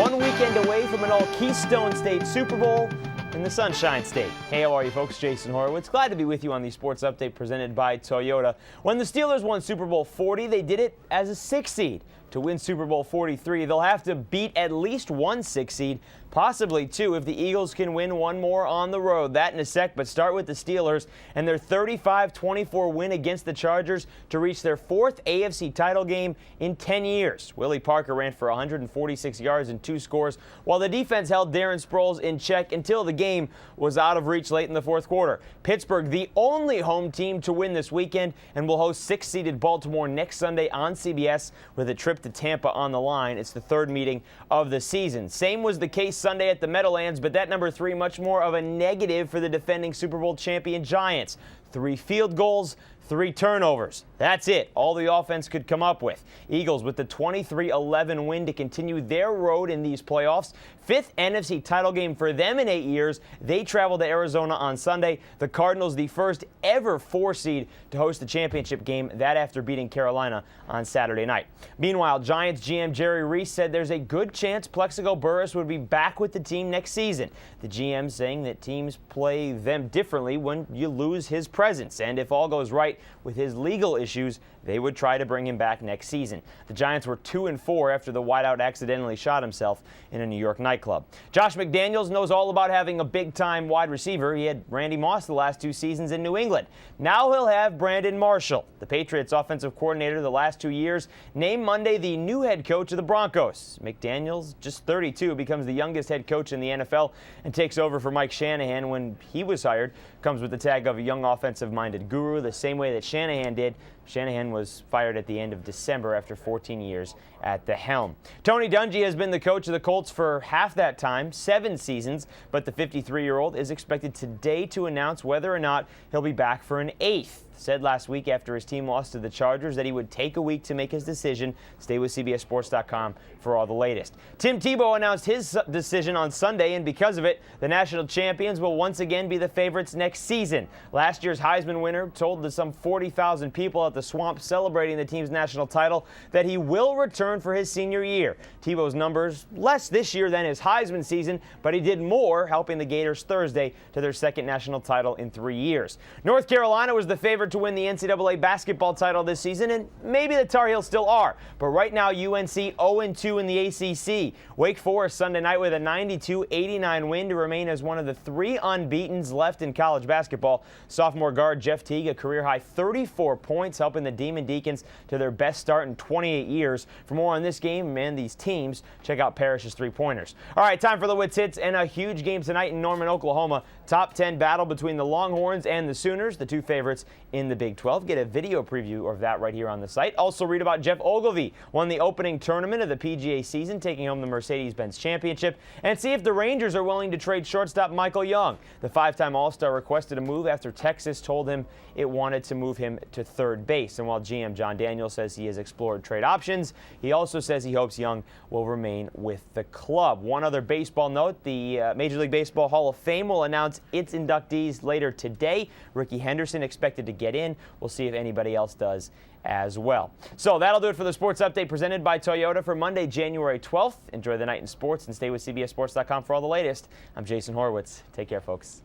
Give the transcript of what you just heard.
1 weekend away from an all-Keystone State Super Bowl in the Sunshine State. Hey, how are you folks? Jason Horowitz. Glad to be with you on the Sports Update presented by Toyota. When the Steelers won Super Bowl 40, they did it as a 6 seed. To win Super Bowl 43, they'll have to beat at least one 6 seed, possibly two if the Eagles can win one more on the road. That in a sec, but start with the Steelers and their 35-24 win against the Chargers to reach their 4th AFC title game in 10 years. Willie Parker ran for 146 yards and 2 scores, while the defense held Darren Sproles in check until the game was out of reach late in the 4th quarter. Pittsburgh, the only home team to win this weekend, and will host 6-seeded Baltimore next Sunday on CBS with a trip to Tampa on the line. It's the 3rd meeting of the season. Same was the case Sunday at the Meadowlands, but that number 3 much more of a negative for the defending Super Bowl champion Giants. 3 field goals, 3 turnovers. That's it. All the offense could come up with. Eagles with the 23-11 win to continue their road in these playoffs. 5th NFC title game for them in 8 years. They travel to Arizona on Sunday. The Cardinals, the first ever 4 seed to host the championship game, that after beating Carolina on Saturday night. Meanwhile, Giants GM Jerry Reese said there's a good chance Plexico Burress would be back with the team next season. The GM saying that teams play them differently when you lose his presence, and if all goes right with his legal issues, they would try to bring him back next season. The Giants were 2-4 after the wideout accidentally shot himself in a New York nightclub. Josh McDaniels knows all about having a big-time wide receiver. He had Randy Moss the last 2 seasons in New England. Now he'll have Brandon Marshall, the Patriots offensive coordinator the last 2 years, named Monday the new head coach of the Broncos. McDaniels, just 32, becomes the youngest head coach in the NFL and takes over for Mike Shanahan when he was hired. Comes with the tag of a young offensive-minded guru, the same way that Shanahan did. Shanahan was fired at the end of December after 14 years at the helm. Tony Dungy has been the coach of the Colts for half that time, 7 seasons, but the 53-year-old is expected today to announce whether or not he'll be back for an 8th. Said last week after his team lost to the Chargers that he would take a week to make his decision. Stay with CBSSports.com for all the latest. Tim Tebow announced his decision on Sunday, and because of it, the national champions will once again be the favorites next season. Last year's Heisman winner told the some 40,000 people at the Swamp celebrating the team's national title that he will return for his senior year. Tebow's numbers less this year than his Heisman season, but he did more, helping the Gators Thursday to their 2nd national title in 3 years. North Carolina was the favorite to win the NCAA basketball title this season, and maybe the Tar Heels still are. But right now, UNC 0-2 in the ACC. Wake Forest Sunday night with a 92-89 win to remain as one of the 3 unbeatens left in college basketball. Sophomore guard Jeff Teague, a career-high 34 points, helping the Demon Deacons to their best start in 28 years. For more on this game and these teams, check out Parrish's 3-pointers. All right, time for the Wits Hits and a huge game tonight in Norman, Oklahoma. Top 10 battle between the Longhorns and the Sooners, the 2 favorites in the Big 12. Get a video preview of that right here on the site. Also read about Jeff Ogilvy, won the opening tournament of the PGA season, taking home the Mercedes-Benz Championship, and see if the Rangers are willing to trade shortstop Michael Young. The 5-time All-Star requested a move after Texas told him it wanted to move him to 3rd base. And while GM John Daniel says he has explored trade options, he also says he hopes Young will remain with the club. One other baseball note, the Major League Baseball Hall of Fame will announce its inductees later today. Ricky Henderson expected to get in. We'll see if anybody else does as well. So that'll do it for the Sports Update presented by Toyota for Monday, January 12th. Enjoy the night in sports and stay with CBSSports.com for all the latest. I'm Jason Horowitz. Take care, folks.